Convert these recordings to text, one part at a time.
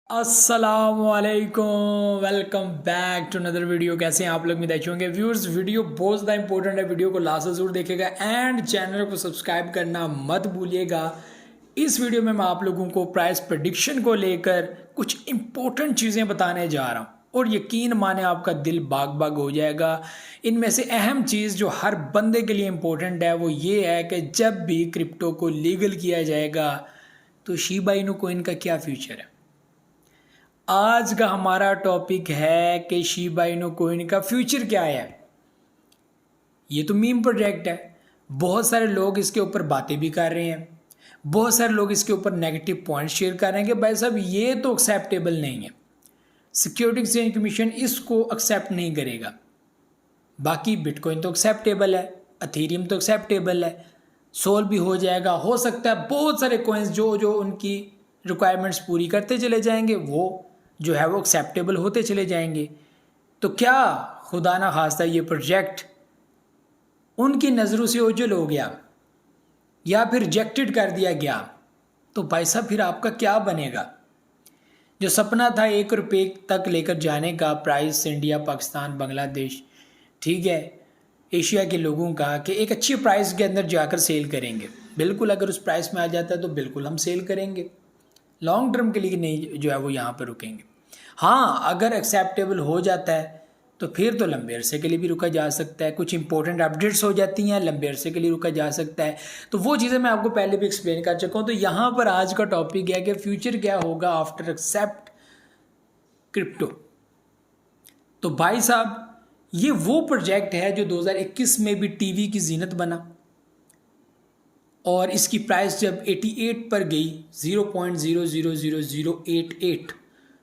अस्सलामुअलैकुम, welcome back to another video. कैसे हैं आप लोग? में देखे होंगे व्यूअर्स, वीडियो बहुत ज़्यादा इंपॉर्टेंट है। वीडियो को लास्ट ज़रूर देखेगा एंड चैनल को सब्सक्राइब करना मत भूलिएगा। इस वीडियो में मैं आप लोगों को प्राइस प्रेडिक्शन को लेकर कुछ इंपॉर्टेंट चीज़ें बताने जा रहा हूँ और यकीन माने आपका दिल बाग बाग हो जाएगा। इनमें से अहम चीज़ जो हर बंदे के लिए इम्पोर्टेंट है वो ये है कि जब भी क्रिप्टो को लीगल किया जाएगा तो शिबा इनू कॉइन का क्या फ्यूचर है। आज का हमारा टॉपिक है कि शिबा इनू कॉइन का फ्यूचर क्या है। ये तो मीम प्रोजेक्ट है, बहुत सारे लोग इसके ऊपर बातें भी कर रहे हैं, बहुत सारे लोग इसके ऊपर नेगेटिव पॉइंट शेयर कर रहे हैं कि भाई साहब ये तो एक्सेप्टेबल नहीं है, सिक्योरिटी एक्सचेंज कमीशन इसको एक्सेप्ट नहीं करेगा। बाकी बिटकॉइन तो एक्सेप्टेबल है, अथेरियम तो एक्सेप्टेबल है, सोल भी हो जाएगा। हो सकता है बहुत सारे कॉइन्स जो जो उनकी रिक्वायरमेंट्स पूरी करते चले जाएंगे वो जो है वो एक्सेप्टेबल होते चले जाएंगे। तो क्या खुदा ना खास्ता ये प्रोजेक्ट उनकी नज़रों से ओझल हो गया या फिर रिजेक्टेड कर दिया गया तो भाई साहब फिर आपका क्या बनेगा। जो सपना था 1 रुपये तक लेकर जाने का प्राइस इंडिया, पाकिस्तान, बांग्लादेश, ठीक है, एशिया के लोगों का कि एक अच्छी प्राइस के अंदर जाकर सेल करेंगे, बिल्कुल अगर उस प्राइस में आ जाता है तो बिल्कुल हम सेल करेंगे, लॉन्ग टर्म के लिए नहीं जो है वो यहाँ पर रुकेंगे। हाँ, अगर एक्सेप्टेबल हो जाता है तो फिर तो लंबे अरसे के लिए भी रुका जा सकता है। कुछ इंपॉर्टेंट अपडेट्स हो जाती हैं, लंबे अरसे के लिए रुका जा सकता है। तो वो चीज़ें मैं आपको पहले भी एक्सप्लेन कर चुका हूँ। तो यहाँ पर आज का टॉपिक है कि फ्यूचर क्या होगा आफ्टर एक्सेप्ट क्रिप्टो। तो भाई साहब ये वो प्रोजेक्ट है जो 2021 में भी टीवी की जीनत बना और इसकी प्राइस जब 88 पर गई, 0.000088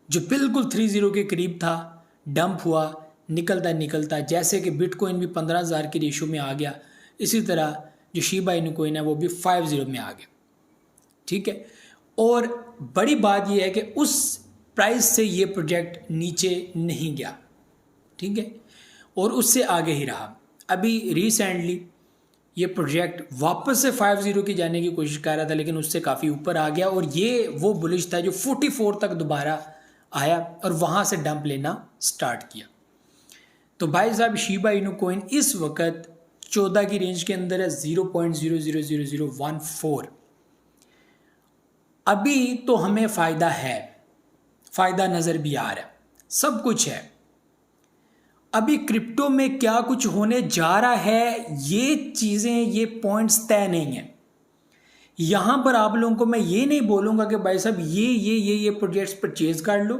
जो बिल्कुल 30 के करीब था, डंप हुआ निकलता निकलता, जैसे कि बिटकॉइन भी 15,000 की रेशो में आ गया, इसी तरह जो शिबा इनू कॉइन है वो भी 50 में आ गया। ठीक है, और बड़ी बात यह है कि उस प्राइस से ये प्रोजेक्ट नीचे नहीं गया, ठीक है, और उससे आगे ही रहा। अभी रिसेंटली ये प्रोजेक्ट वापस से 50 की जाने की कोशिश कर रहा था लेकिन उससे काफ़ी ऊपर आ गया और ये वो बुलिश था जो 44 तक दोबारा आया और वहाँ से डंप लेना स्टार्ट किया। तो भाई साहब शिबा इनू कॉइन इस वक्त 14 की रेंज के अंदर है, 0.000014। अभी तो हमें फ़ायदा है, फ़ायदा नज़र भी आ रहा है, सब कुछ है। अभी क्रिप्टो में क्या कुछ होने जा रहा है ये चीज़ें, ये पॉइंट्स तय नहीं है। यहाँ पर आप लोगों को मैं ये नहीं बोलूँगा कि भाई साहब ये प्रोजेक्ट्स परचेज कर लो,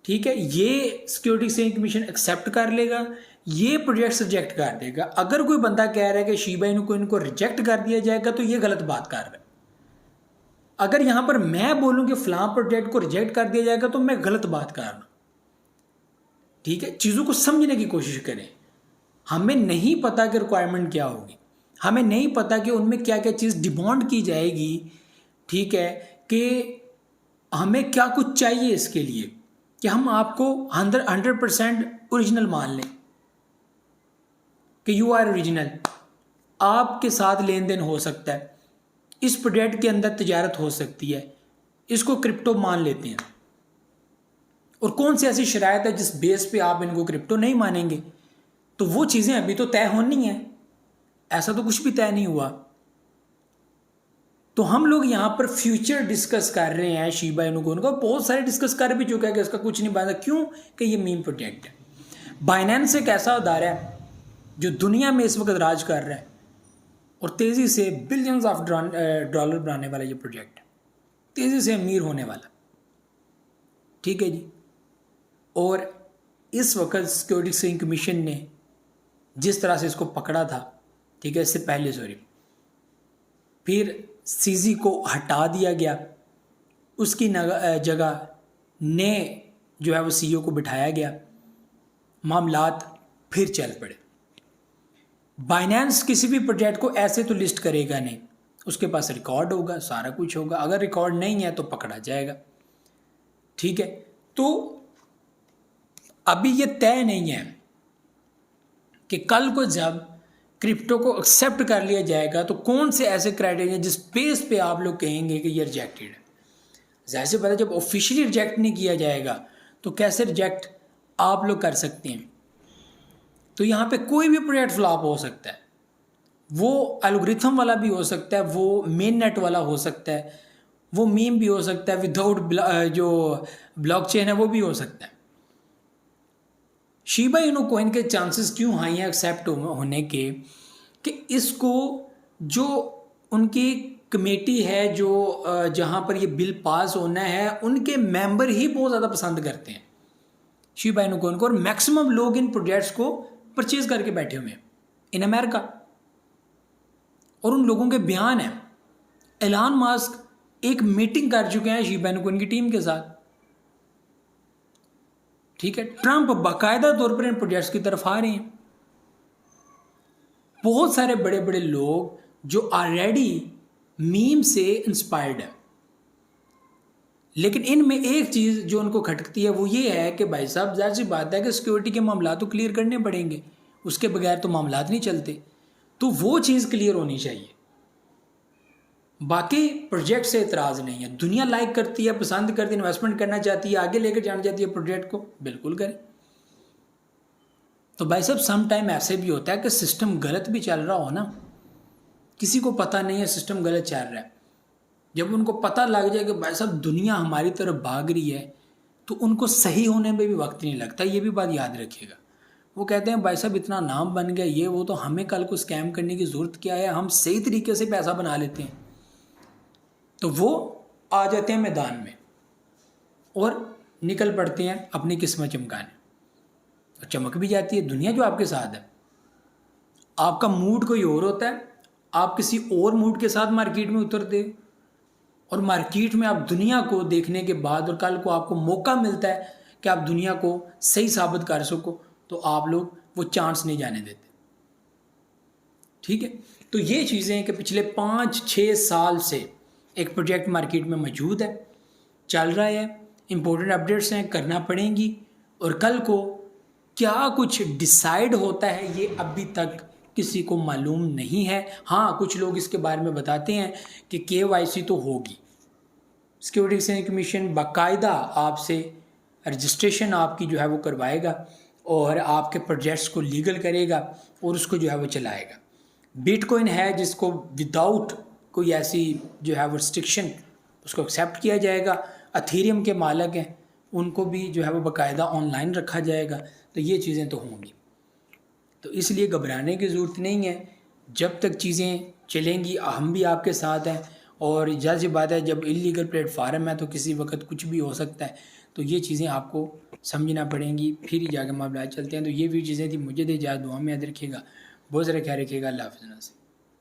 ठीक है, ये सिक्योरिटी एक्सचेंज कमीशन एक्सेप्ट कर लेगा, ये प्रोजेक्ट्स रिजेक्ट कर देगा। अगर कोई बंदा कह रहा है कि शिबा इनू कॉइन को रिजेक्ट कर दिया जाएगा तो ये गलत बात कर रहा है। अगर यहाँ पर मैं बोलूँ कि फलां प्रोजेक्ट को रिजेक्ट कर दिया जाएगा तो मैं गलत बात कर रहा हूँ। ठीक है, चीज़ों को समझने की कोशिश करें। हमें नहीं पता कि रिक्वायरमेंट क्या होगी, हमें नहीं पता कि उनमें क्या क्या चीज़ डिमांड की जाएगी, ठीक है, कि हमें क्या कुछ चाहिए इसके लिए कि हम आपको 100% ओरिजिनल मान लें कि यू आर ओरिजिनल, आपके साथ लेन देन हो सकता है, इस प्रोजेक्ट के अंदर तजारत हो सकती है, इसको क्रिप्टो मान लेते हैं। और कौन सी ऐसी शरायत है जिस बेस पे आप इनको क्रिप्टो नहीं मानेंगे, तो वो चीज़ें अभी तो तय होनी है, ऐसा तो कुछ भी तय नहीं हुआ। तो हम लोग यहाँ पर फ्यूचर डिस्कस कर रहे हैं शिबा इनू कॉइन को, बहुत सारे डिस्कस कर भी चुका है कि इसका कुछ नहीं बनता। क्यों? कि ये मीम प्रोजेक्ट है। बाइनेंस एक ऐसा अदारा है जो दुनिया में इस वक्त राज कर रहा है और तेज़ी से बिलियंस ऑफ डॉलर बनाने वाला ये प्रोजेक्ट है, तेज़ी से अमीर होने वाला, ठीक है जी। और इस वक्त सिक्योरिटी एक्सचेंज कमीशन ने जिस तरह से इसको पकड़ा था, ठीक है, इससे पहले फिर सीजी को हटा दिया गया, उसकी जगह ने जो है वो सीईओ को बिठाया गया, मामलात फिर चल पड़े। बाइनेंस किसी भी प्रोजेक्ट को ऐसे तो लिस्ट करेगा नहीं, उसके पास रिकॉर्ड होगा, सारा कुछ होगा, अगर रिकॉर्ड नहीं है तो पकड़ा जाएगा, ठीक है। तो अभी ये तय नहीं है कि कल को जब क्रिप्टो को एक्सेप्ट कर लिया जाएगा तो कौन से ऐसे क्राइटेरिया जिस बेस पे आप लोग कहेंगे कि ये रिजेक्टेड है। ज़ाहिर सी बात है, जब ऑफिशियली रिजेक्ट नहीं किया जाएगा तो कैसे रिजेक्ट आप लोग कर सकते हैं। तो यहाँ पे कोई भी प्रोजेक्ट फ्लॉप हो सकता है, वो एल्गोरिथम वाला भी हो सकता है, वो मेन नेट वाला हो सकता है, वो मीम भी हो सकता है, विदाउट जो ब्लॉकचेन है वो भी हो सकता है। शिबा इनू कॉइन के चांसेस क्यों हाई हैं एक्सेप्ट होने के, कि इसको जो उनकी कमेटी है जो जहाँ पर ये बिल पास होना है, उनके मेंबर ही बहुत ज़्यादा पसंद करते हैं शिबा इनू कॉइन को, और मैक्सिमम लोग इन प्रोजेक्ट्स को परचेज करके बैठे हुए हैं इन अमेरिका। और उन लोगों के बयान हैं, एलान मास्क एक मीटिंग कर चुके हैं शिबा इनू कॉइन की टीम के साथ, ठीक है। ट्रंप बाकायदा तौर पर इन प्रोजेक्ट्स की तरफ आ रहे हैं। बहुत सारे बड़े बड़े लोग जो ऑलरेडी मीम से इंस्पायर्ड है, लेकिन इनमें एक चीज़ जो उनको खटकती है वो ये है कि भाई साहब ज़ाहिर सी बात है कि सिक्योरिटी के मामला तो क्लियर करने पड़ेंगे, उसके बगैर तो मामला नहीं चलते, तो वो चीज़ क्लियर होनी चाहिए। बाकी प्रोजेक्ट से इतराज़ नहीं है, दुनिया लाइक करती है, पसंद करती है, इन्वेस्टमेंट करना चाहती है, आगे लेकर जाना चाहती है प्रोजेक्ट को, बिल्कुल करें। तो भाई साहब सम टाइम ऐसे भी होता है कि सिस्टम गलत भी चल रहा हो ना, किसी को पता नहीं है सिस्टम गलत चल रहा है, जब उनको पता लग जाए कि भाई साहब दुनिया हमारी तरफ भाग रही है, तो उनको सही होने में भी वक्त नहीं लगता। ये भी बात याद रखिएगा। वो कहते हैं भाई साहब इतना नाम बन गया ये वो, तो हमें कल को स्कैम करने की ज़रूरत क्या है, हम सही तरीके से पैसा बना लेते हैं। तो वो आ जाते हैं मैदान में और निकल पड़ते हैं अपनी किस्मत चमकाने, और चमक भी जाती है दुनिया जो आपके साथ है। आपका मूड कोई और होता है, आप किसी और मूड के साथ मार्केट में उतरते, और मार्केट में आप दुनिया को देखने के बाद और कल को आपको मौका मिलता है कि आप दुनिया को सही साबित कर सको, तो आप लोग वो चांस नहीं जाने देते, ठीक है। तो ये चीज़ें कि पिछले 5-6 साल से एक प्रोजेक्ट मार्केट में मौजूद है, चल रहा है, इम्पोर्टेंट अपडेट्स हैं, करना पड़ेंगी, और कल को क्या कुछ डिसाइड होता है ये अभी तक किसी को मालूम नहीं है। हाँ, कुछ लोग इसके बारे में बताते हैं कि KYC तो होगी, सिक्योरिटी एक्सचेंज कमीशन बाकायदा आपसे रजिस्ट्रेशन आपकी जो है वो करवाएगा और आपके प्रोजेक्ट्स को लीगल करेगा और उसको जो है वो चलाएगा। बिटकॉइन है जिसको विदाउट कोई ऐसी जो है वो रिस्ट्रिक्शन उसको एक्सेप्ट किया जाएगा। अथेरियम के मालिक हैं, उनको भी जो है वो बाकायदा ऑनलाइन रखा जाएगा। तो ये चीज़ें तो होंगी, तो इसलिए घबराने की ज़रूरत नहीं है। जब तक चीज़ें चलेंगी हम भी आपके साथ हैं, और जाहिर सी बात है जब इलीगल प्लेटफार्म है तो किसी वक्त कुछ भी हो सकता है, तो ये चीज़ें आपको समझना पड़ेंगी, फिर ही जाकर मामला चलते हैं। तो ये भी चीज़ें थी, मुझे दे इजाज़त, दुआ में याद रखिएगा, बहुत सारा ख्याल रखिएगा, अल्लाह हाफ़िज़।